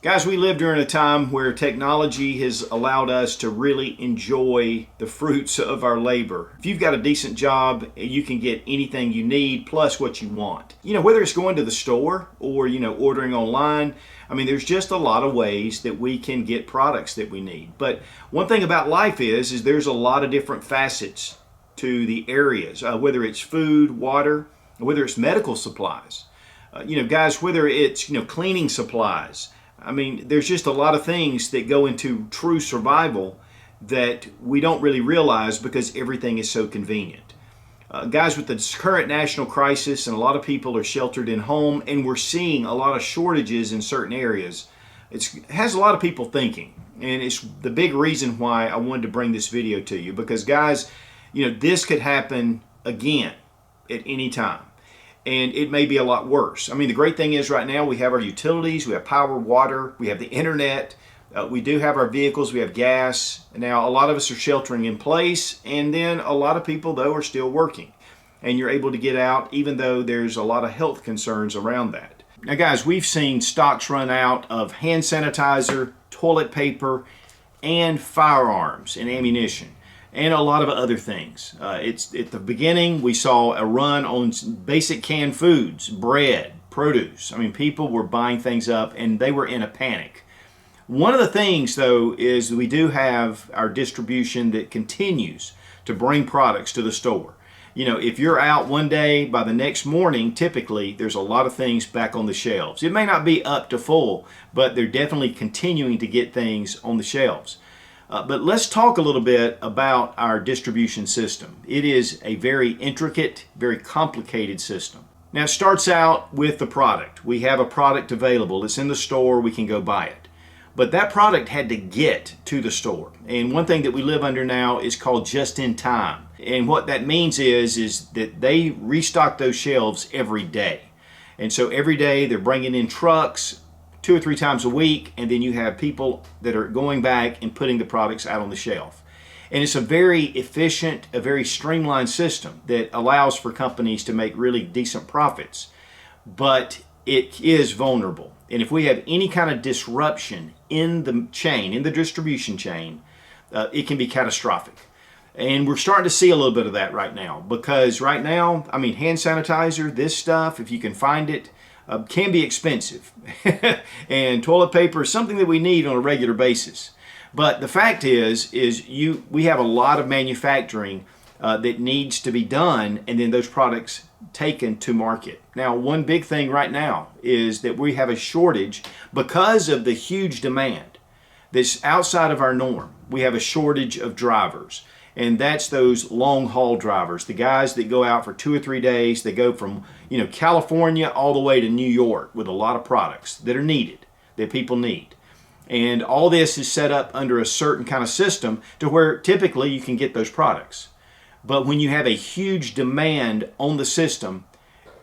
Guys, we live during a time where technology has allowed us to really enjoy the fruits of our labor. If you've got a decent job, you can get anything you need plus what you want. Whether it's going to the store or, ordering online, there's just a lot of ways that we can get products that we need. But one thing about life is there's a lot of different facets to the areas, whether it's food, water, whether it's medical supplies. Guys, whether it's, cleaning supplies. There's just a lot of things that go into true survival that we don't really realize because everything is so convenient. Guys, with the current national crisis and a lot of people are sheltered in home and we're seeing a lot of shortages in certain areas, it has a lot of people thinking. And it's the big reason why I wanted to bring this video to you because, guys, this could happen again at any time. And it may be a lot worse. The great thing is right now we have our utilities, we have power, water, we have the internet, we do have our vehicles, we have gas. Now a lot of us are sheltering in place, and then a lot of people though are still working. And you're able to get out even though there's a lot of health concerns around that. Now guys, we've seen stocks run out of hand sanitizer, toilet paper, and firearms and ammunition. And a lot of other things. It's at the beginning we saw a run on basic canned foods, bread, produce. People were buying things up and they were in a panic. One of the things though is we do have our distribution that continues to bring products to the store. If you're out one day, by the next morning, typically there's a lot of things back on the shelves. It may not be up to full, but they're definitely continuing to get things on the shelves. But let's talk a little bit about our distribution system. It is a very intricate, very complicated system. Now it starts out with the product. We have a product available. It's in the store. We can go buy it. But that product had to get to the store. And one thing that we live under now is called just in time. And what that means is that they restock those shelves every day. And so every day they're bringing in trucks 2 or 3 times a week, and then you have people that are going back and putting the products out on the shelf. And it's a very efficient, a very streamlined system that allows for companies to make really decent profits. But it is vulnerable. And if we have any kind of disruption in the chain, in the distribution chain, it can be catastrophic. And we're starting to see a little bit of that right now. Because right now, hand sanitizer, this stuff, if you can find it, can be expensive. And toilet paper is something that we need on a regular basis. But the fact is we have a lot of manufacturing that needs to be done, and then those products taken to market. Now, one big thing right now is that we have a shortage because of the huge demand that's outside of our norm. We have a shortage of drivers. And that's those long haul drivers, the guys that go out for 2 or 3 days. They go from California all the way to New York with a lot of products that are needed, that people need. And all this is set up under a certain kind of system to where typically you can get those products. But when you have a huge demand on the system,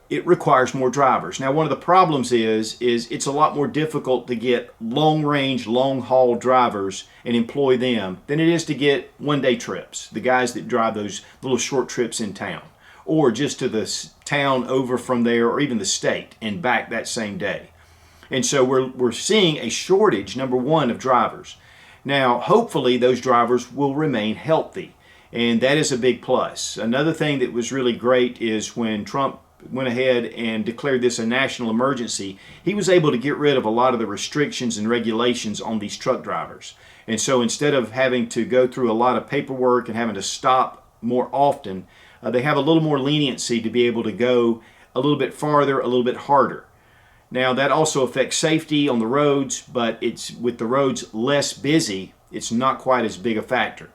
it requires more drivers. Now, one of the problems is it's a lot more difficult to get long-range, long-haul drivers and employ them than it is to get one-day trips, the guys that drive those little short trips in town, or just to the town over from there, or even the state, and back that same day. And so we're seeing a shortage, number one, of drivers. Now, hopefully those drivers will remain healthy, and that is a big plus. Another thing that was really great is when Trump went ahead and declared this a national emergency, he was able to get rid of a lot of the restrictions and regulations on these truck drivers. And so instead of having to go through a lot of paperwork and having to stop more often, they have a little more leniency to be able to go a little bit farther, a little bit harder. Now that also affects safety on the roads, but it's with the roads less busy, it's not quite as big a factor.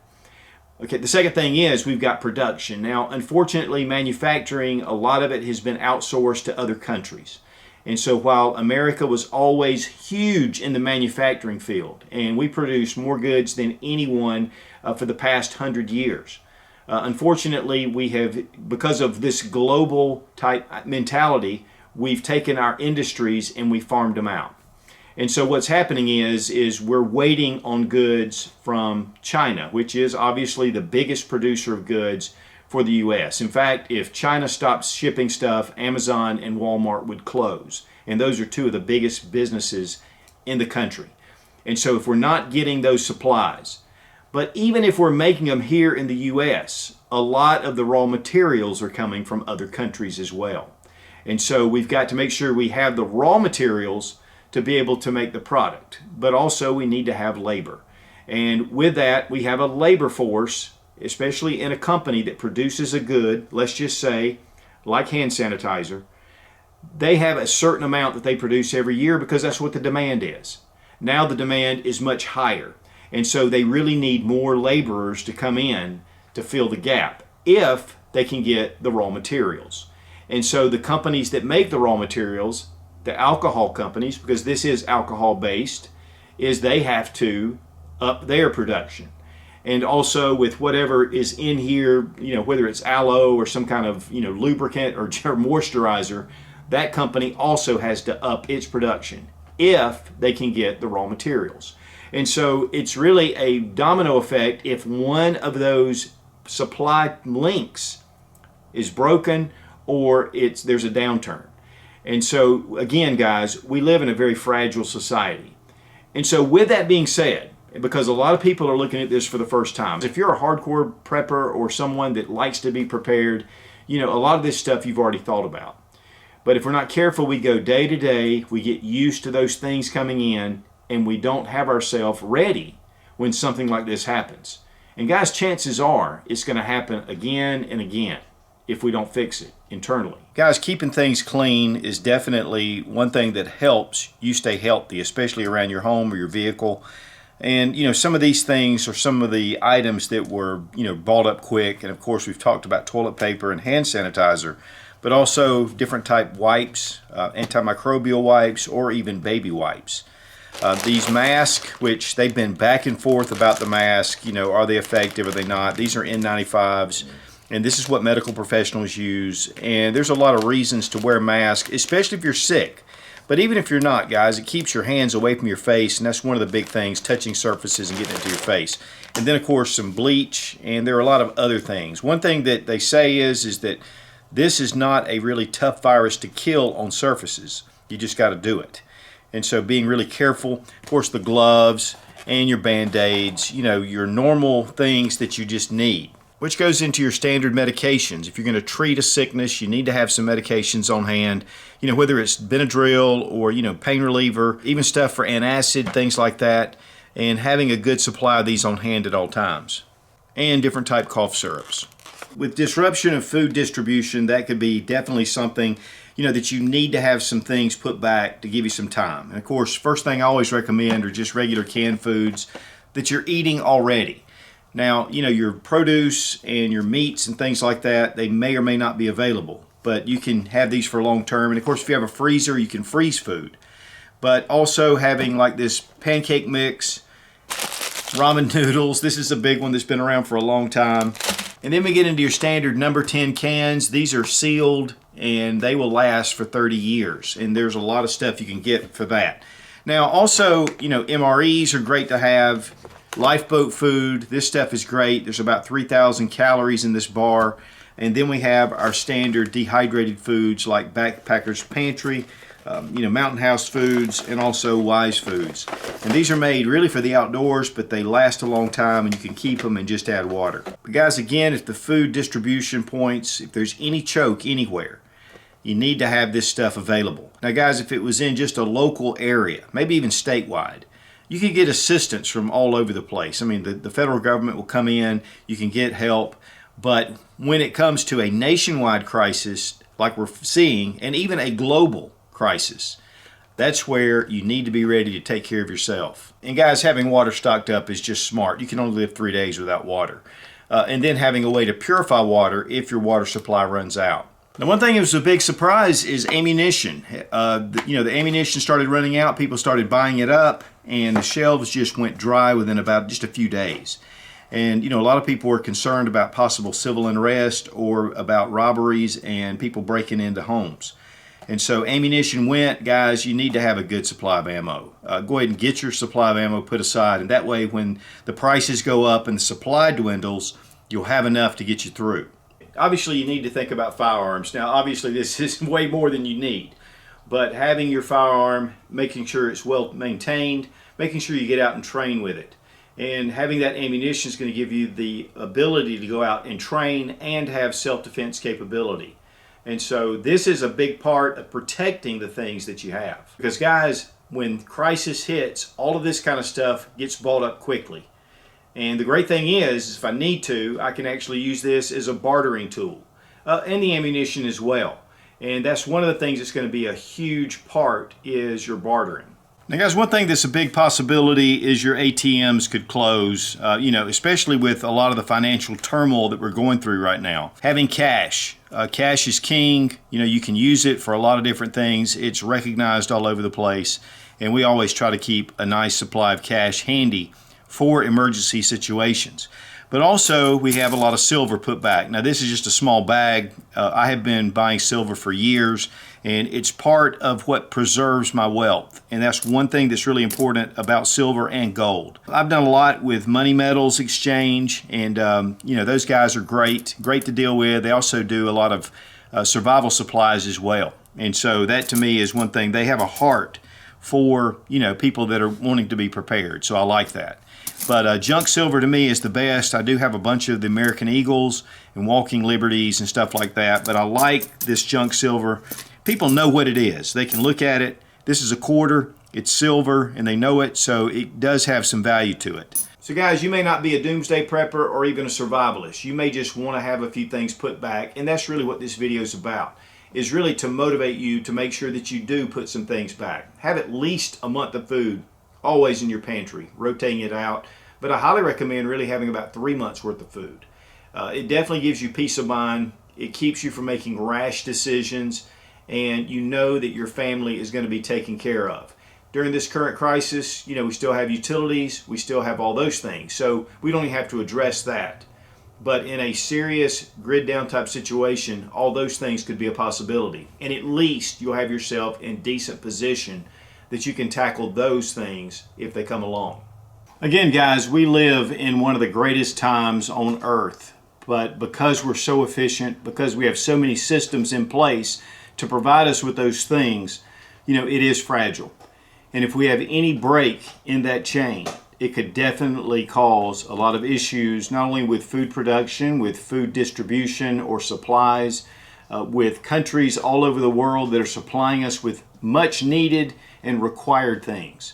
Okay, the second thing is we've got production. Now, unfortunately, manufacturing, a lot of it has been outsourced to other countries. And so while America was always huge in the manufacturing field, and we produce more goods than anyone for the past 100 years, unfortunately, we have, because of this global type mentality, we've taken our industries and we farmed them out. And so what's happening is we're waiting on goods from China, which is obviously the biggest producer of goods for the U.S. In fact, if China stops shipping stuff, Amazon and Walmart would close. And those are two of the biggest businesses in the country. And so if we're not getting those supplies, but even if we're making them here in the U.S., a lot of the raw materials are coming from other countries as well. And so we've got to make sure we have the raw materials to be able to make the product, but also we need to have labor. And with that, we have a labor force, especially in a company that produces a good, let's just say, like hand sanitizer. They have a certain amount that they produce every year because that's what the demand is. Now the demand is much higher. And so they really need more laborers to come in to fill the gap if they can get the raw materials. And so the companies that make the raw materials, the alcohol companies, because this is alcohol based, is they have to up their production. And also with whatever is in here, whether it's aloe or some kind of, lubricant or moisturizer, that company also has to up its production if they can get the raw materials. And so it's really a domino effect. If one of those supply links is broken or there's a downturn. And so again, guys, we live in a very fragile society. And so with that being said, because a lot of people are looking at this for the first time, if you're a hardcore prepper or someone that likes to be prepared, a lot of this stuff you've already thought about. But if we're not careful, we go day to day, we get used to those things coming in, and we don't have ourselves ready when something like this happens. And guys, chances are it's going to happen again and again if we don't fix it internally. Guys, keeping things clean is definitely one thing that helps you stay healthy, especially around your home or your vehicle. And some of these things are some of the items that were bought up quick. And of course, we've talked about toilet paper and hand sanitizer, but also different type wipes, antimicrobial wipes, or even baby wipes. These masks, which they've been back and forth about the mask, are they effective, are they not? These are N95s, and this is what medical professionals use. And there's a lot of reasons to wear masks, especially if you're sick. But even if you're not, guys, it keeps your hands away from your face, and that's one of the big things, touching surfaces and getting into your face. And then, of course, some bleach, and there are a lot of other things. One thing that they say is that this is not a really tough virus to kill on surfaces. You just got to do it. And so being really careful, of course, the gloves and your Band-Aids, your normal things that you just need, which goes into your standard medications. If you're going to treat a sickness, you need to have some medications on hand, whether it's Benadryl or, pain reliever, even stuff for antacid, things like that, and having a good supply of these on hand at all times, and different type cough syrups. With disruption of food distribution, that could be definitely something that you need to have some things put back to give you some time. And of course, first thing I always recommend are just regular canned foods that you're eating already. Now, your produce and your meats and things like that, they may or may not be available, but you can have these for long term. And of course, if you have a freezer, you can freeze food. But also having like this pancake mix, ramen noodles, this is a big one that's been around for a long time. And then we get into your standard number 10 cans. These are sealed and they will last for 30 years. And there's a lot of stuff you can get for that. Now also, MREs are great to have. Lifeboat food, this stuff is great. There's about 3,000 calories in this bar. And then we have our standard dehydrated foods like Backpacker's Pantry, Mountain House Foods, and also Wise Foods. And these are made really for the outdoors, but they last a long time and you can keep them and just add water. But guys, again, if the food distribution points, if there's any choke anywhere, you need to have this stuff available. Now guys, if it was in just a local area, maybe even statewide, you can get assistance from all over the place. I mean, the federal government will come in, you can get help, but when it comes to a nationwide crisis like we're seeing, and even a global crisis, that's where you need to be ready to take care of yourself. And guys, having water stocked up is just smart. You can only live 3 days without water. And then having a way to purify water if your water supply runs out. Now, one thing that was a big surprise is ammunition. The ammunition started running out, people started buying it up, and the shelves just went dry within about just a few days. And, a lot of people were concerned about possible civil unrest or about robberies and people breaking into homes. And so ammunition went. Guys, you need to have a good supply of ammo. Go ahead and get your supply of ammo put aside, and that way when the prices go up and the supply dwindles, you'll have enough to get you through. Obviously, you need to think about firearms. Now, obviously, this is way more than you need. But having your firearm, making sure it's well maintained, making sure you get out and train with it. And having that ammunition is going to give you the ability to go out and train and have self-defense capability. And so this is a big part of protecting the things that you have. Because guys, when crisis hits, all of this kind of stuff gets bought up quickly. And the great thing is, if I need to, I can actually use this as a bartering tool. And the ammunition as well. And that's one of the things that's going to be a huge part is your bartering. Now guys, one thing that's a big possibility is your ATMs could close, especially with a lot of the financial turmoil that we're going through right now. Having cash. Cash is king. You can use it for a lot of different things. It's recognized all over the place. And we always try to keep a nice supply of cash handy for emergency situations. But also, we have a lot of silver put back. Now, this is just a small bag. I have been buying silver for years, and it's part of what preserves my wealth. And that's one thing that's really important about silver and gold. I've done a lot with Money Metals Exchange, and those guys are great to deal with. They also do a lot of survival supplies as well. And so that to me is one thing. They have a heart for people that are wanting to be prepared. So I like that. But junk silver to me is the best. I do have a bunch of the American Eagles and Walking Liberties and stuff like that, but I like this junk silver. People know what it is. They can look at it. This is a quarter, it's silver, and they know it, so it does have some value to it. So guys, you may not be a doomsday prepper or even a survivalist. You may just want to have a few things put back, and that's really what this video is about, is really to motivate you to make sure that you do put some things back. Have at least a month of food always in your pantry, rotating it out. But I highly recommend really having about 3 months worth of food. It definitely gives you peace of mind. It keeps you from making rash decisions, and you know that your family is going to be taken care of. During this current crisis, we still have utilities, we still have all those things, so we don't even have to address that. But in a serious grid down type situation, all those things could be a possibility. And at least you'll have yourself in decent position that you can tackle those things if they come along. Again, guys, we live in one of the greatest times on earth, but because we're so efficient, because we have so many systems in place to provide us with those things, it is fragile. And if we have any break in that chain, it could definitely cause a lot of issues, not only with food production, with food distribution or supplies, with countries all over the world that are supplying us with much needed and required things.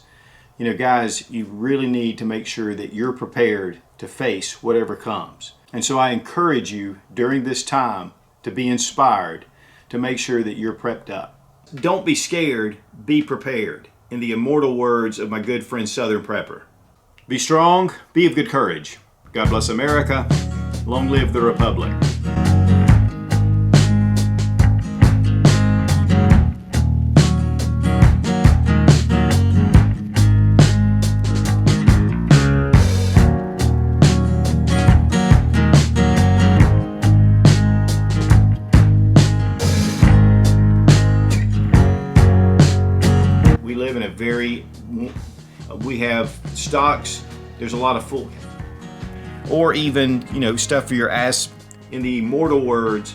Guys, you really need to make sure that you're prepared to face whatever comes. And so I encourage you during this time to be inspired, to make sure that you're prepped up. Don't be scared, be prepared. In the immortal words of my good friend Southern Prepper. Be strong, be of good courage. God bless America. Long live the Republic. We have stocks, there's a lot of full, or even, stuff for your ass. In the immortal words